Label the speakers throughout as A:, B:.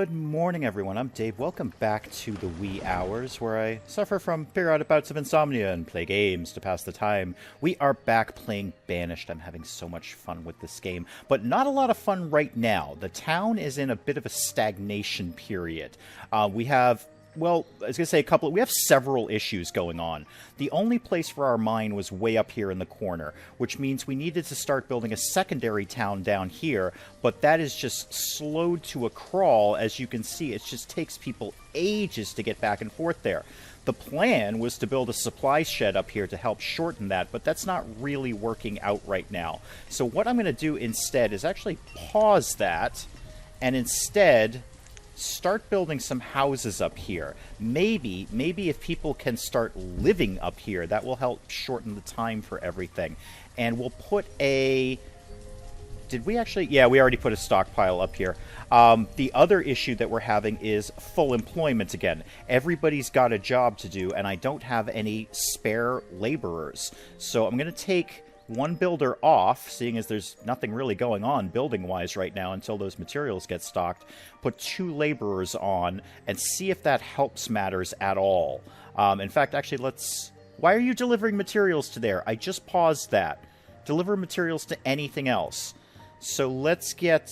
A: Good morning, everyone. I'm Dave. Welcome back to the wee hours, where I suffer from periodic bouts of insomnia and play games to pass the time. We are back playing Banished. I'm having so much fun with this game, but not a lot of fun right now. The town is in a bit of a stagnation period. We have Well, I was going to say we have several issues going on. The only place for our mine was way up here in the corner, which means we needed to start building a secondary town down here, but that is just slowed to a crawl. As you can see, it just takes people ages to get back and forth there. The plan was to build a supply shed up here to help shorten that, but that's not really working out right now. So what I'm going to do instead is actually pause that, and instead start building some houses up here. Maybe if people can start living up here, that will help shorten the time for everything. And we'll put a... Did we actually... Yeah, we already put a stockpile up here. The other issue that we're having is full employment again. Everybody's got a job to do, and I don't have any spare laborers. So I'm going to take one builder off, seeing as there's nothing really going on building-wise right now until those materials get stocked. Put 2 laborers on and see if that helps matters at all. In fact, actually, let's... Why are you delivering materials to there? I just paused that. Deliver materials to anything else. So let's get...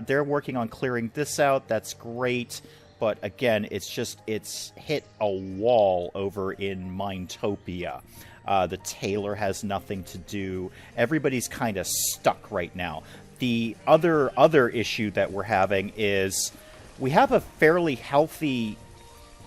A: they're working on clearing this out. That's great. But again, it's hit a wall over in Minetopia. The tailor has nothing to do. Everybody's kind of stuck right now. The other issue that we're having is we have a fairly healthy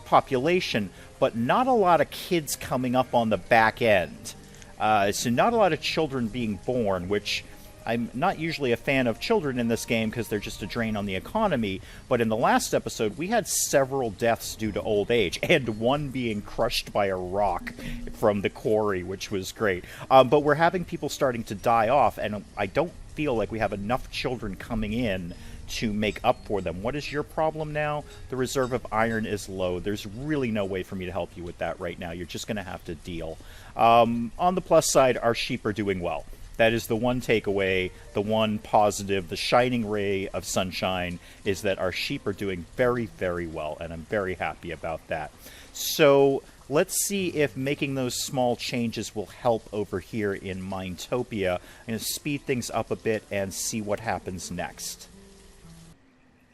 A: population, but not a lot of kids coming up on the back end. So not a lot of children being born, which... I'm not usually a fan of children in this game because they're just a drain on the economy, but in the last episode we had several deaths due to old age, and one being crushed by a rock from the quarry, which was great. But we're having people starting to die off, and I don't feel like we have enough children coming in to make up for them. What is your problem now? The reserve of iron is low. There's really no way for me to help you with that right now. You're just going to have to deal. On the plus side, our sheep are doing well. That is the one takeaway, the one positive, the shining ray of sunshine, is that our sheep are doing very, very well, and I'm very happy about that. So let's see if making those small changes will help over here in Minetopia. I'm going to speed things up a bit and see what happens next.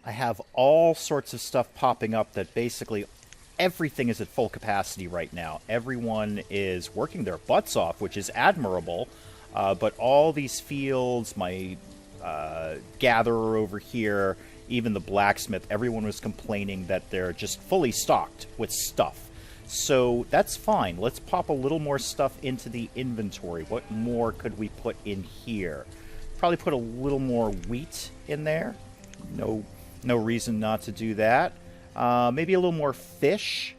A: I have all sorts of stuff popping up that basically everything is at full capacity right now. Everyone is working their butts off, which is admirable. But all these fields, my gatherer over here, even the blacksmith, everyone was complaining that they're just fully stocked with stuff. So that's fine. Let's pop a little more stuff into the inventory. What more could we put in here? Probably put a little more wheat in there. No reason not to do that. Maybe a little more fish.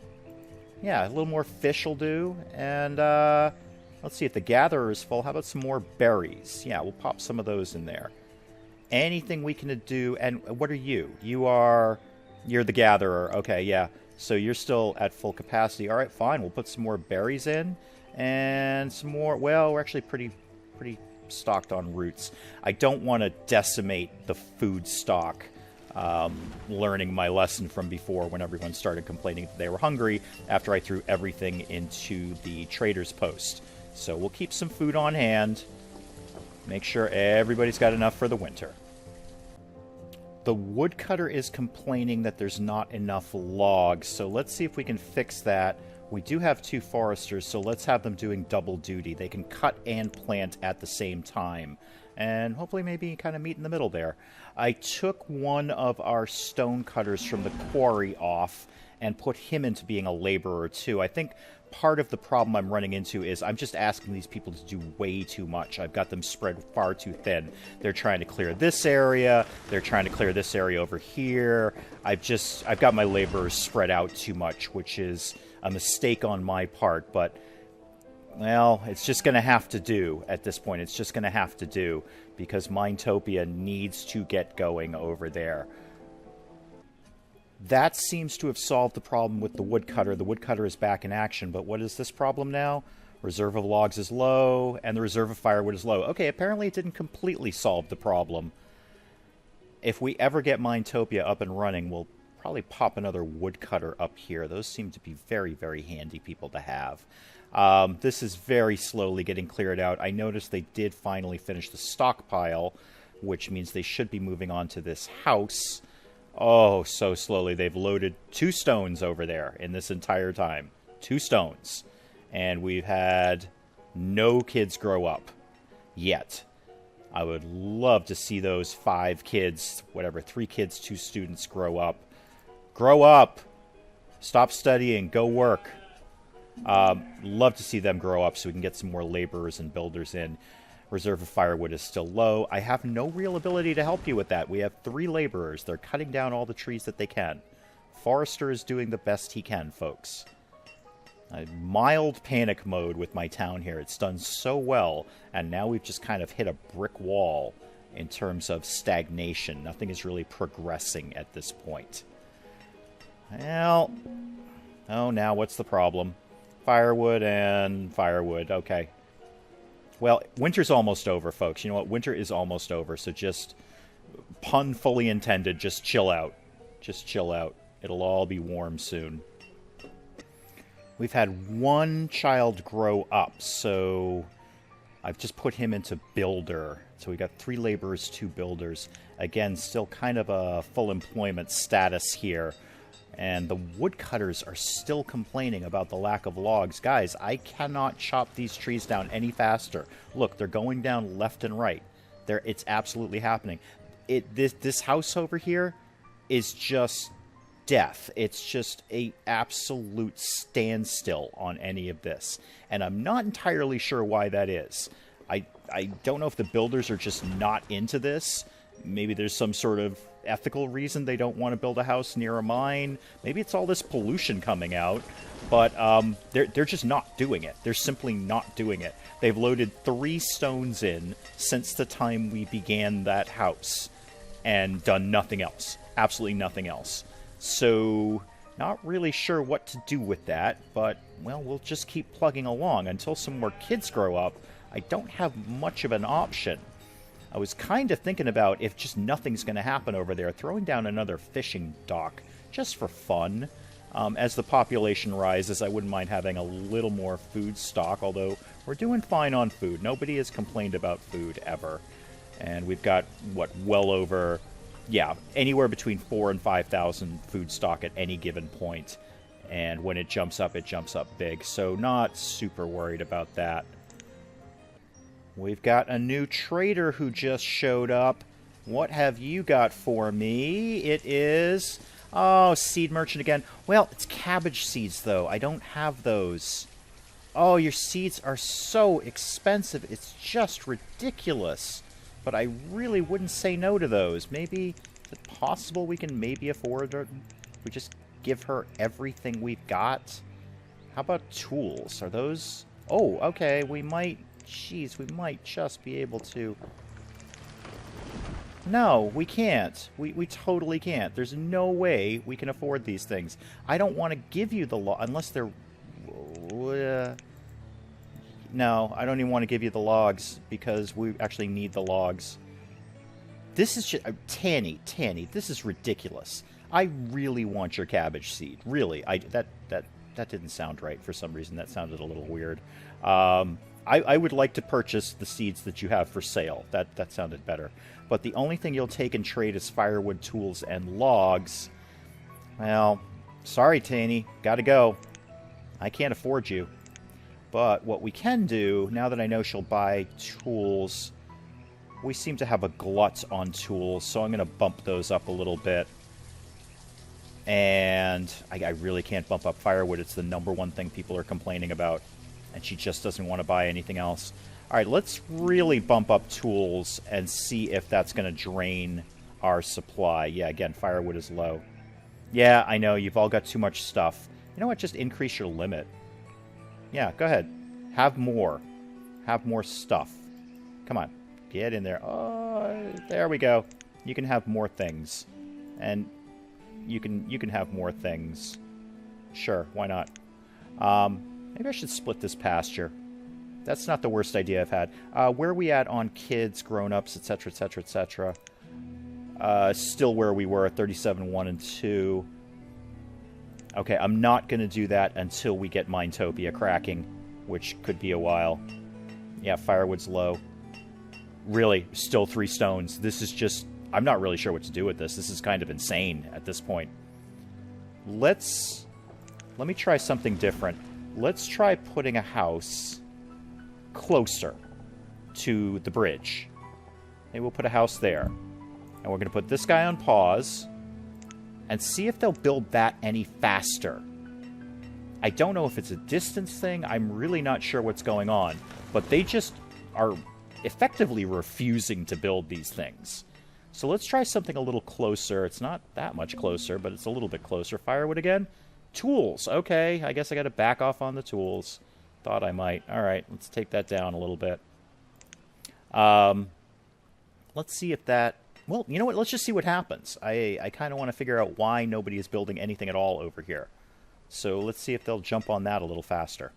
A: Yeah, a little more fish will do. And... let's see if the gatherer is full. How about some more berries? Yeah, we'll pop some of those in there. Anything we can do. And what are you? You're the gatherer. Okay, yeah. So you're still at full capacity. All right, fine. We'll put some more berries in. And some more... Well, we're actually pretty stocked on roots. I don't want to decimate the food stock. Learning my lesson from before when everyone started complaining that they were hungry after I threw everything into the trader's post. So we'll keep some food on hand. Make sure everybody's got enough for the winter. The woodcutter is complaining that there's not enough logs, so let's see if we can fix that. We do have 2 foresters, so let's have them doing double duty. They can cut and plant at the same time. And hopefully maybe kind of meet in the middle there. I took one of our stone cutters from the quarry off and put him into being a laborer too. I think part of the problem I'm running into is I'm just asking these people to do way too much. I've got them spread far too thin. They're trying to clear this area. They're trying to clear this area over here. I've got my laborers spread out too much, which is a mistake on my part, but... Well, it's just going to have to do at this point. It's just going to have to do because Minetopia needs to get going over there. That seems to have solved the problem with the woodcutter. The woodcutter is back in action, but what is this problem now? Reserve of logs is low, and the reserve of firewood is low. Okay, apparently it didn't completely solve the problem. If we ever get Minetopia up and running, we'll probably pop another woodcutter up here. Those seem to be very, very handy people to have. This is very slowly getting cleared out. I noticed they did finally finish the stockpile, which means they should be moving on to this house. Oh, so slowly. They've loaded 2 stones over there in this entire time. 2 stones. And we've had no kids grow up yet. I would love to see those 5 kids, whatever, 3 kids, 2 students grow up. Grow up! Stop studying. Go work. Love to see them grow up so we can get some more laborers and builders in. Reserve of firewood is still low. I have no real ability to help you with that. We have 3 laborers. They're cutting down all the trees that they can. Forester is doing the best he can, folks. Mild panic mode with my town here. It's done so well, and now we've just kind of hit a brick wall in terms of stagnation. Nothing is really progressing at this point. Well, oh, now what's the problem? Firewood and firewood. Okay. Well, winter's almost over, folks. You know what? Winter is almost over, so just, pun fully intended, just chill out. Just chill out. It'll all be warm soon. We've had 1 child grow up, so I've just put him into builder. So we got 3 laborers, 2 builders. Again, still kind of a full employment status here. And the woodcutters are still complaining about the lack of logs. Guys, I cannot chop these trees down any faster. Look, they're going down left and right. It's absolutely happening. This house over here is just death. It's just a absolute standstill on any of this. And I'm not entirely sure why that is. I don't know if the builders are just not into this. Maybe there's some sort of ethical reason they don't want to build a house near a mine. Maybe it's all this pollution coming out. But they're just not doing it. They're simply not doing it. They've loaded 3 stones in since the time we began that house and done nothing else. Absolutely nothing else. So, not really sure what to do with that, but, well, we'll just keep plugging along until some more kids grow up. I don't have much of an option. I was kind of thinking about, if just nothing's going to happen over there, throwing down another fishing dock, just for fun. As the population rises, I wouldn't mind having a little more food stock, although we're doing fine on food. Nobody has complained about food, ever. And we've got, what, well over, yeah, anywhere between 4,000 and 5,000 food stock at any given point. And when it jumps up big. So not super worried about that. We've got a new trader who just showed up. What have you got for me? It is... oh, seed merchant again. Well, it's cabbage seeds, though. I don't have those. Oh, your seeds are so expensive. It's just ridiculous. But I really wouldn't say no to those. Maybe, is it possible we can maybe afford her? We just give her everything we've got? How about tools? Are those... oh, okay, we might... jeez, we might just be able to... no, we can't. We totally can't. There's no way we can afford these things. I don't want to give you the log... unless they're... no, I don't even want to give you the logs, because we actually need the logs. This is just... Tanny, this is ridiculous. I really want your cabbage seed. Really. That didn't sound right for some reason. That sounded a little weird. I would like to purchase the seeds that you have for sale. That sounded better. But the only thing you'll take and trade is firewood, tools, and logs. Well, sorry, Tanny. Gotta go. I can't afford you. But what we can do, now that I know she'll buy tools, we seem to have a glut on tools, so I'm going to bump those up a little bit. And I really can't bump up firewood. It's the #1 thing people are complaining about. And she just doesn't want to buy anything else. Alright, let's really bump up tools and see if that's going to drain our supply. Yeah, again, firewood is low. Yeah, I know, you've all got too much stuff. You know what? Just increase your limit. Yeah, go ahead. Have more. Have more stuff. Come on. Get in there. Oh, there we go. You can have more things. And you can have more things. Sure, why not? Maybe I should split this pasture. That's not the worst idea I've had. Where are we at on kids, grown-ups, etc., etc., etc.? Still where we were at 37, 1, and 2. Okay, I'm not going to do that until we get Minetopia cracking, which could be a while. Yeah, firewood's low. Really, still 3 stones. This is just... I'm not really sure what to do with this. This is kind of insane at this point. Let me try something different. Let's try putting a house closer to the bridge. Maybe we'll put a house there. And we're going to put this guy on pause and see if they'll build that any faster. I don't know if it's a distance thing. I'm really not sure what's going on. But they just are effectively refusing to build these things. So let's try something a little closer. It's not that much closer, but it's a little bit closer. Firewood again? Tools. Okay, I guess I got to back off on the tools. Thought I might. All right, let's take that down a little bit. Let's see if that... Well, you know what? Let's just see what happens. I kind of want to figure out why nobody is building anything at all over here. So let's see if they'll jump on that a little faster.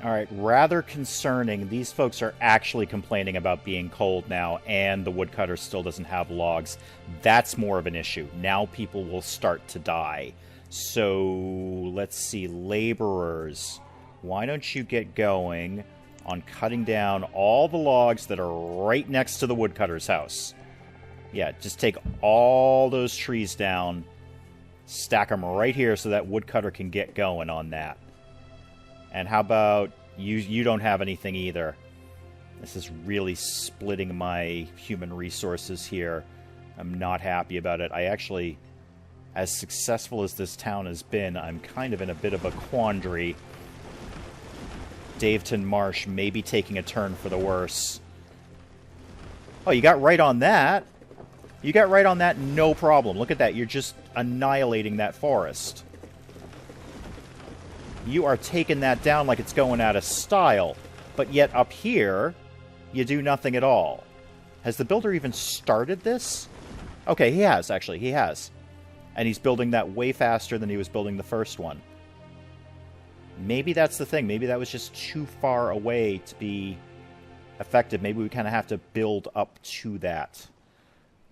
A: All right, rather concerning. These folks are actually complaining about being cold now, and the woodcutter still doesn't have logs. That's more of an issue. Now people will start to die. So let's see, laborers. Why don't you get going on cutting down all the logs that are right next to the woodcutter's house? Yeah, just take all those trees down, stack them right here so that woodcutter can get going on that. And how about you don't have anything either. This is really splitting my human resources here. I'm not happy about it. I actually, as successful as this town has been, I'm kind of in a bit of a quandary. Daveton Marsh may be taking a turn for the worse. Oh, you got right on that. You got right on that, no problem. Look at that. You're just annihilating that forest. You are taking that down like it's going out of style. But yet up here, you do nothing at all. Has the builder even started this? Okay, he has, actually. He has. And he's building that way faster than he was building the first one. Maybe that's the thing. Maybe that was just too far away to be effective. Maybe we kind of have to build up to that.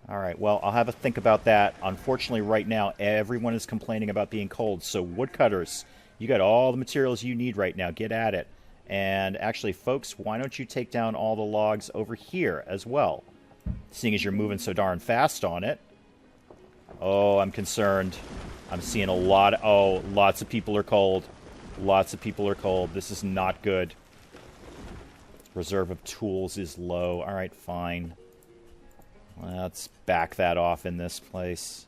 A: All right, well, I'll have a think about that. Unfortunately, right now, everyone is complaining about being cold. So, woodcutters, you got all the materials you need right now. Get at it. And actually, folks, why don't you take down all the logs over here as well? Seeing as you're moving so darn fast on it. Oh, I'm concerned. I'm seeing a lot of... Oh, lots of people are cold. Lots of people are cold. This is not good. Reserve of tools is low. All right, fine. Let's back that off in this place.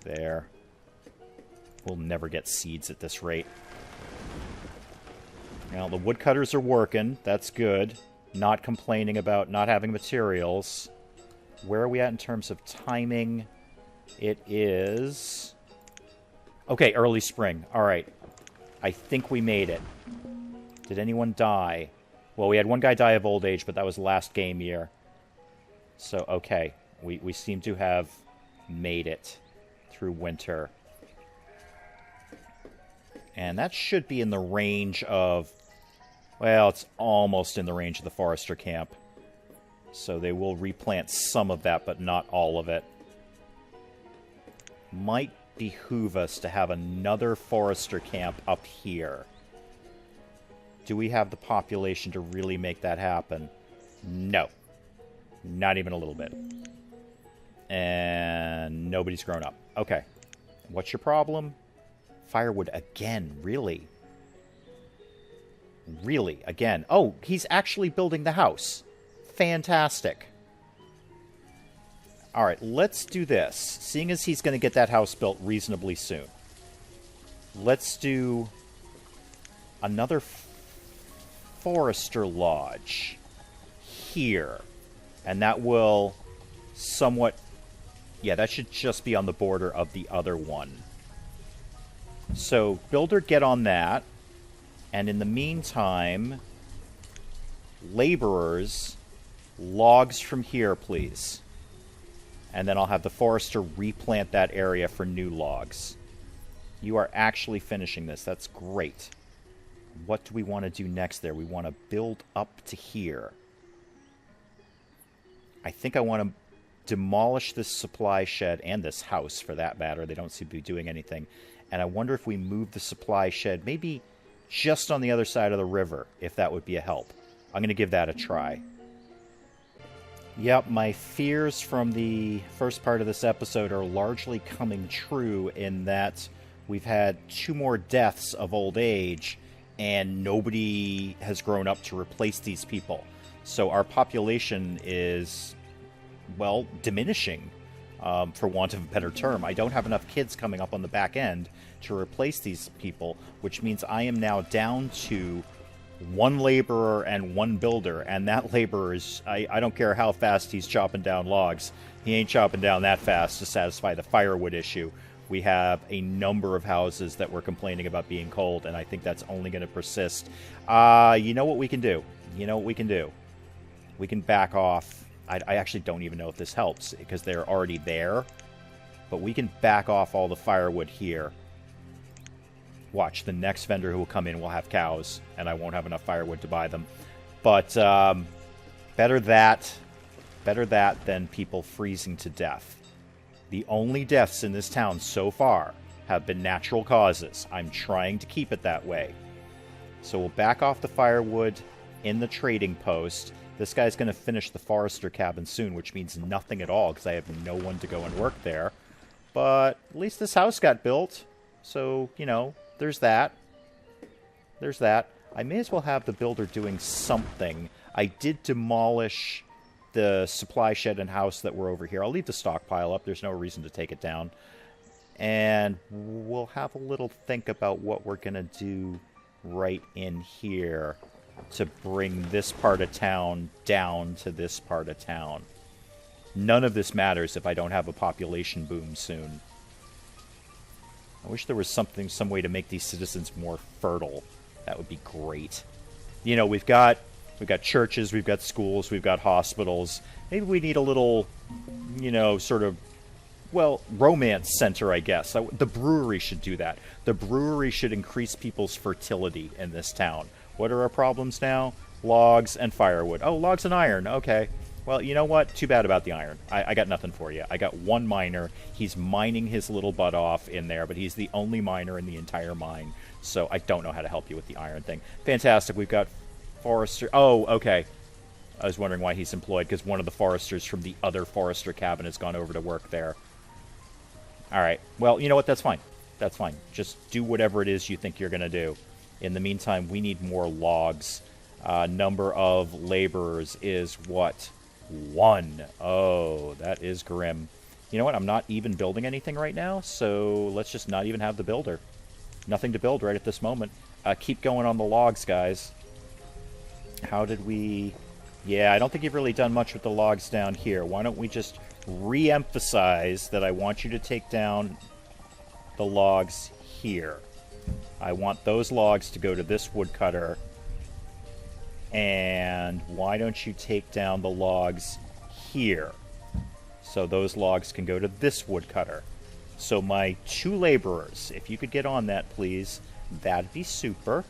A: There. We'll never get seeds at this rate. Now, the woodcutters are working. That's good. Not complaining about not having materials. Where are we at in terms of timing? It is... Okay, early spring. All right. I think we made it. Did anyone die? Well, we had one guy die of old age, but that was last game year. So, okay. We seem to have made it through winter. And that should be in the range of... Well, it's almost in the range of the forester camp. So they will replant some of that, but not all of it. Might behoove us to have another forester camp up here. Do we have the population to really make that happen? No. Not even a little bit. And nobody's grown up. Okay. What's your problem? Firewood again, really? Really, again. Oh, he's actually building the house. Fantastic. All right, let's do this. Seeing as he's going to get that house built reasonably soon, let's do another forester lodge here. And that will somewhat... Yeah, that should just be on the border of the other one. So, builder, get on that. And in the meantime, laborers, logs from here, please. And then I'll have the forester replant that area for new logs. You are actually finishing this. That's great. What do we want to do next there? We want to build up to here. I think I want to demolish this supply shed, and this house, for that matter. They don't seem to be doing anything. And I wonder if we move the supply shed maybe just on the other side of the river, if that would be a help. I'm going to give that a try. Yep, my fears from the first part of this episode are largely coming true in that we've had 2 more deaths of old age, and nobody has grown up to replace these people. So our population is, well, diminishing, for want of a better term. I don't have enough kids coming up on the back end to replace these people, which means I am now down to 1 laborer and 1 builder, and that laborer is, I don't care how fast he's chopping down logs, he ain't chopping down that fast to satisfy the firewood issue. We have a number of houses that we're complaining about being cold, and I think that's only going to persist. You know what we can do? We can back off. I actually don't even know if this helps, because they're already there, but we can back off all the firewood here. Watch, the next vendor who will come in will have cows, and I won't have enough firewood to buy them. But better that than people freezing to death. The only deaths in this town so far have been natural causes. I'm trying to keep it that way. So we'll back off the firewood in the trading post. This guy's going to finish the forester cabin soon, which means nothing at all, because I have no one to go and work there. But at least this house got built, so, you know, there's that. There's that. I may as well have the builder doing something. I did demolish the supply shed and house that were over here. I'll leave the stockpile up. There's no reason to take it down. And we'll have a little think about what we're going to do right in here to bring this part of town down to this part of town. None of this matters if I don't have a population boom soon. I wish there was some way to make these citizens more fertile. That would be great. You know, we've got churches, we've got schools, we've got hospitals. Maybe we need a little, you know, sort of, well, romance center, I guess. The brewery should do that. The brewery should increase people's fertility in this town. What are our problems now? Logs and firewood. Oh, logs and iron. Okay. Well, you know what? Too bad about the iron. I got nothing for you. I got 1 miner. He's mining his little butt off in there, but he's the only miner in the entire mine. So I don't know how to help you with the iron thing. Fantastic. We've got forester. Oh, okay. I was wondering why he's employed, because one of the foresters from the other forester cabin has gone over to work there. All right. Well, you know what? That's fine. That's fine. Just do whatever it is you think you're going to do. In the meantime, we need more logs. Number of laborers is what? 1. Oh, that is grim. You know what? I'm not even building anything right now, so let's just not even have the builder. Nothing to build right at this moment. Keep going on the logs, guys. How did we... Yeah, I don't think you've really done much with the logs down here. Why don't we just re-emphasize that I want you to take down the logs here. I want those logs to go to this woodcutter. And why don't you take down the logs here? So those logs can go to this woodcutter. So my 2 laborers, if you could get on that, please, that'd be super.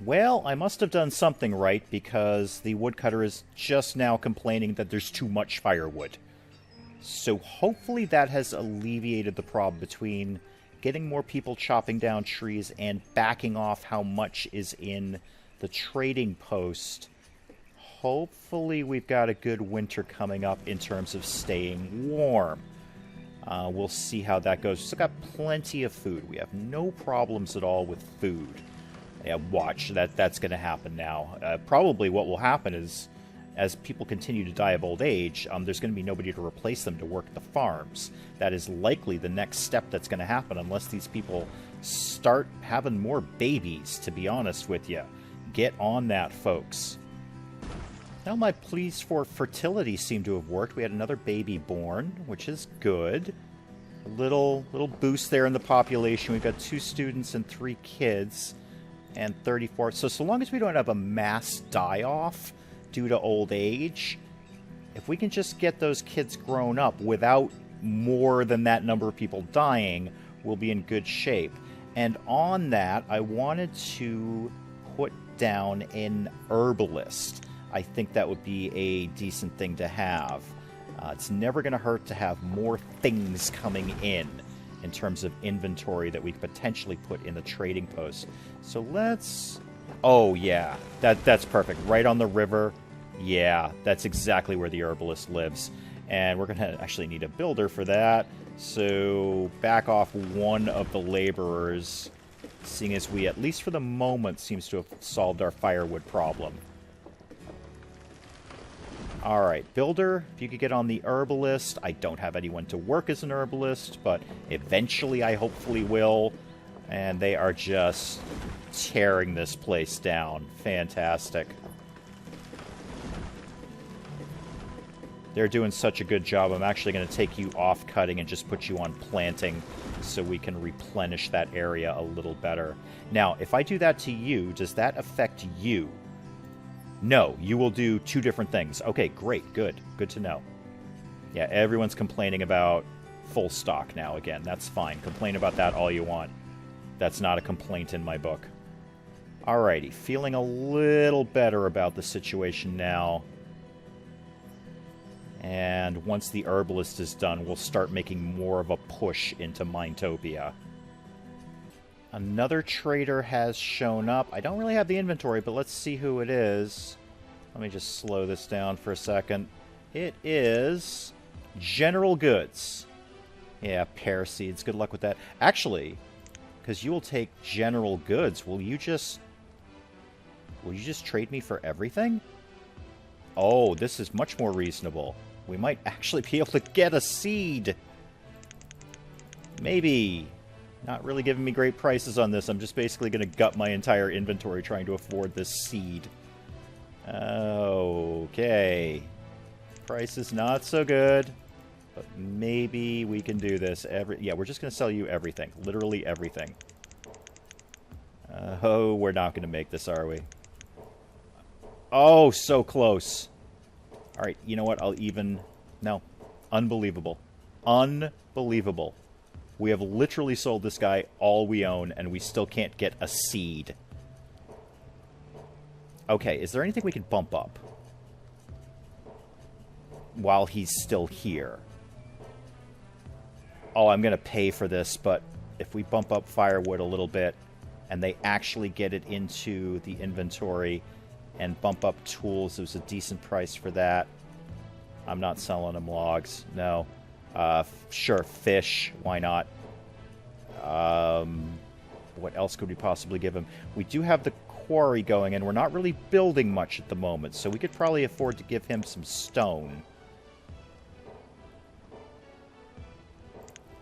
A: Well, I must have done something right, because the woodcutter is just now complaining that there's too much firewood. So hopefully that has alleviated the problem between getting more people chopping down trees and backing off how much is in the trading post. Hopefully we've got a good winter coming up in terms of staying warm. We'll see how that goes. We've still got plenty of food. We have no problems at all with food. Yeah, watch. That's going to happen now. Probably what will happen is, as people continue to die of old age, there's going to be nobody to replace them to work the farms. That is likely the next step that's going to happen, unless these people start having more babies, to be honest with you. Get on that, folks. Now my pleas for fertility seem to have worked. We had another baby born, which is good. A little boost there in the population. We've got 2 students and 3 kids, and 34. So long as we don't have a mass die-off due to old age, if we can just get those kids grown up without more than that number of people dying, we'll be in good shape. And on that, I wanted to put down an herbalist. I think that would be a decent thing to have. It's never going to hurt to have more things coming in. in terms of inventory that we could potentially put in the trading post. So let's... Oh, yeah. That's perfect. Right on the river. Yeah, that's exactly where the herbalist lives. And we're going to actually need a builder for that. So back off one of the laborers, seeing as we, at least for the moment, seems to have solved our firewood problem. Alright, builder, if you could get on the herbalist. I don't have anyone to work as an herbalist, but eventually I hopefully will. And they are just tearing this place down. Fantastic. They're doing such a good job. I'm actually going to take you off cutting and just put you on planting so we can replenish that area a little better. Now, if I do that to you, does that affect you? No, you will do two different things. Okay, great, good. Good to know. Yeah, everyone's complaining about full stock now again. That's fine. Complain about that all you want. That's not a complaint in my book. Alrighty, feeling a little better about the situation now. And once the herbalist is done, we'll start making more of a push into Minetopia. Another trader has shown up. I don't really have the inventory, but let's see who it is. Let me just slow this down for a second. It is General Goods. Yeah, pear seeds. Good luck with that. Actually, because you will take General Goods, will you just trade me for everything? Oh, this is much more reasonable. We might actually be able to get a seed. Maybe. Not really giving me great prices on this. I'm just basically going to gut my entire inventory trying to afford this seed. Okay. Price is not so good. But maybe we can do this. Yeah, we're just going to sell you everything. Literally everything. Oh, we're not going to make this, are we? Oh, so close. Alright, you know what? I'll even... No. Unbelievable. Unbelievable. We have literally sold this guy all we own, and we still can't get a seed. Okay, is there anything we can bump up while he's still here? Oh, I'm going to pay for this, but if we bump up firewood a little bit, and they actually get it into the inventory and bump up tools, it was a decent price for that. I'm not selling them logs. No. Sure, fish. Why not? What else could we possibly give him? We do have the quarry going, and we're not really building much at the moment, so we could probably afford to give him some stone.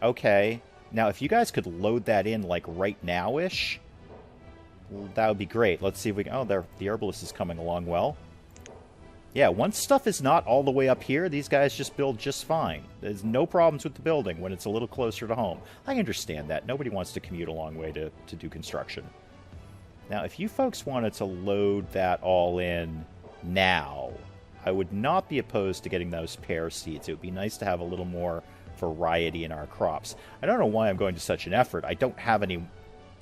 A: Okay. Now, if you guys could load that in, like, right now-ish, that would be great. Let's see if we can... Oh, the herbalist is coming along well. Yeah, once stuff is not all the way up here, these guys just build just fine. There's no problems with the building when it's a little closer to home. I understand that. Nobody wants to commute a long way to do construction. Now, if you folks wanted to load that all in now, I would not be opposed to getting those pear seeds. It would be nice to have a little more variety in our crops. I don't know why I'm going to such an effort. I don't have any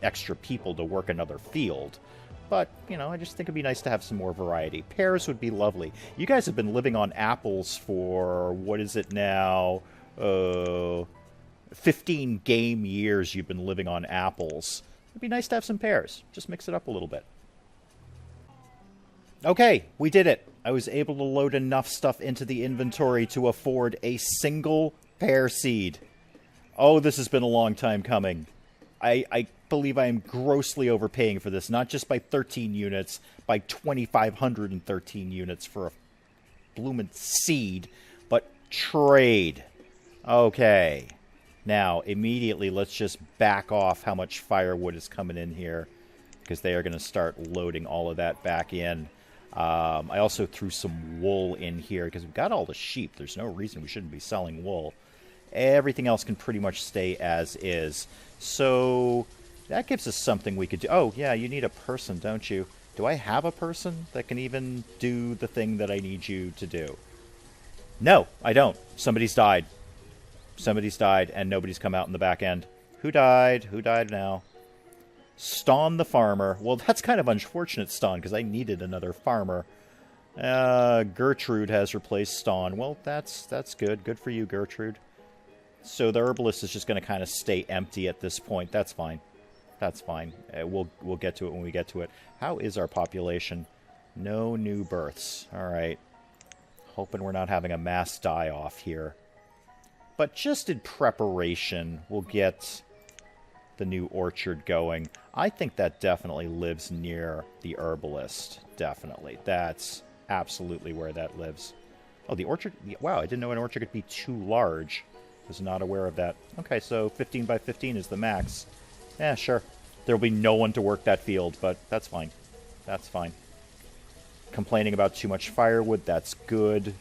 A: extra people to work another field. But, you know, I just think it'd be nice to have some more variety. Pears would be lovely. You guys have been living on apples for, what is it now? 15 game years you've been living on apples. It'd be nice to have some pears. Just mix it up a little bit. Okay, we did it. I was able to load enough stuff into the inventory to afford a single pear seed. Oh, this has been a long time coming. I believe I am grossly overpaying for this, not just by 13 units, by 2,513 units for a bloomin' seed, but trade. Okay. Now, immediately, let's just back off how much firewood is coming in here, because they are going to start loading all of that back in. I also threw some wool in here, because we've got all the sheep. There's no reason we shouldn't be selling wool. Everything else can pretty much stay as is. So that gives us something we could do. Oh, yeah, you need a person, don't you? Do I have a person that can even do the thing that I need you to do? No, I don't. Somebody's died. Somebody's died, and nobody's come out in the back end. Who died? Who died now? Ston the farmer. Well, that's kind of unfortunate, Ston, because I needed another farmer. Gertrude has replaced Ston. Well, that's good. Good for you, Gertrude. So the herbalist is just going to kind of stay empty at this point. That's fine. That's fine. We'll get to it when we get to it. How is our population? No new births. All right. Hoping we're not having a mass die-off here. But just in preparation, we'll get the new orchard going. I think that definitely lives near the herbalist. Definitely. That's absolutely where that lives. Oh, the orchard... Wow, I didn't know an orchard could be too large. Was not aware of that. Okay, so 15 by 15 is the max. Yeah, sure. There'll be no one to work that field, but that's fine. That's fine. Complaining about too much firewood, that's good.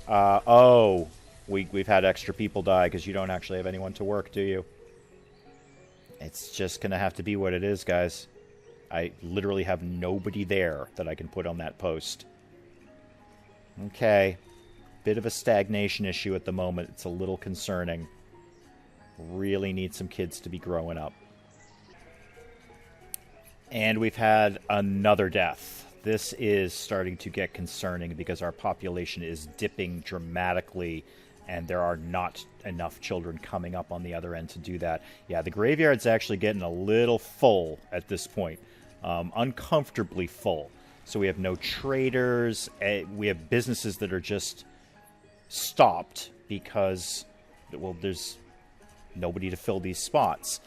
A: Oh, we've had extra people die because you don't actually have anyone to work, do you? It's just going to have to be what it is, guys. I literally have nobody there that I can put on that post. Okay. Bit of a stagnation issue at the moment. It's a little concerning. Really need some kids to be growing up. And we've had another death. This is starting to get concerning because our population is dipping dramatically and there are not enough children coming up on the other end to do that. Yeah, the graveyard's actually getting a little full at this point. Uncomfortably full. So we have no traders. We have businesses that are just stopped because, well, there's nobody to fill these spots.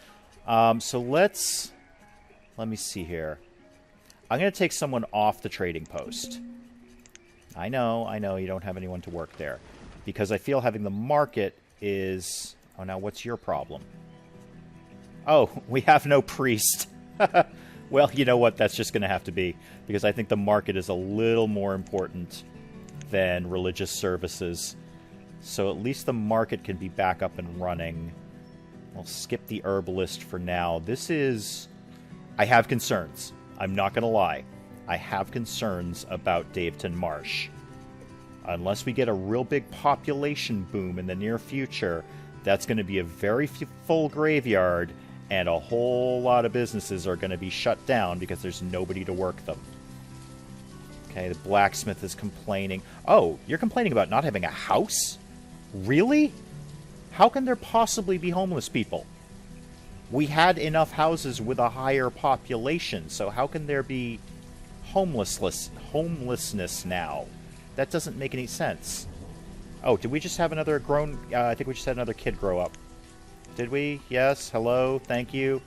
A: So let me see here. I'm going to take someone off the trading post. I know, you don't have anyone to work there. Because I feel having the market is... Oh, now what's your problem? Oh, we have no priest. Well, you know what? That's just going to have to be. Because I think the market is a little more important than religious services. So at least the market can be back up and running. We'll skip the herbalist for now. This is... I have concerns. I'm not going to lie. I have concerns about Daveton Marsh. Unless we get a real big population boom in the near future, that's going to be a very full graveyard, and a whole lot of businesses are going to be shut down because there's nobody to work them. Okay, the blacksmith is complaining. Oh, you're complaining about not having a house? Really? How can there possibly be homeless people? We had enough houses with a higher population, so how can there be homelessness now? That doesn't make any sense. Oh, did we just have another I think we just had another kid grow up. Did we? Yes. Hello. Thank you.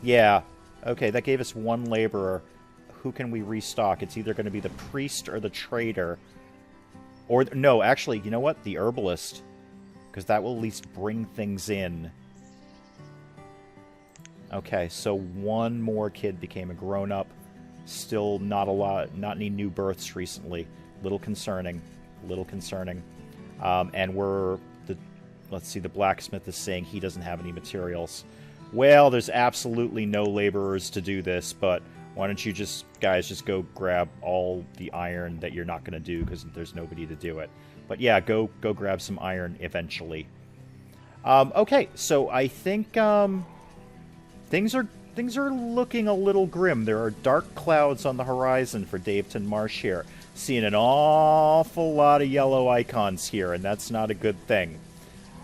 A: Yeah. Okay, that gave us one laborer. Who can we restock? It's either going to be the priest or the trader. Or, no, actually, you know what? The herbalist. Because that will at least bring things in. Okay, so one more kid became a grown-up. Still not a lot, not any new births recently. Little concerning. And let's see, the blacksmith is saying he doesn't have any materials. Well, there's absolutely no laborers to do this, but why don't you guys just go grab all the iron that you're not going to do because there's nobody to do it. But yeah, go grab some iron eventually. Okay, so I think things are looking a little grim. There are dark clouds on the horizon for Daveton Marsh here. Seeing an awful lot of yellow icons here, and that's not a good thing.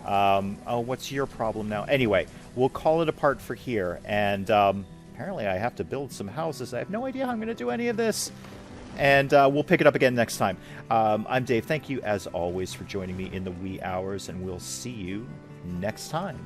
A: Oh, what's your problem now? Anyway, we'll call it apart for here, and apparently I have to build some houses. I have no idea how I'm going to do any of this, and we'll pick it up again next time. I'm Dave. Thank you, as always, for joining me in the wee hours, and we'll see you next time.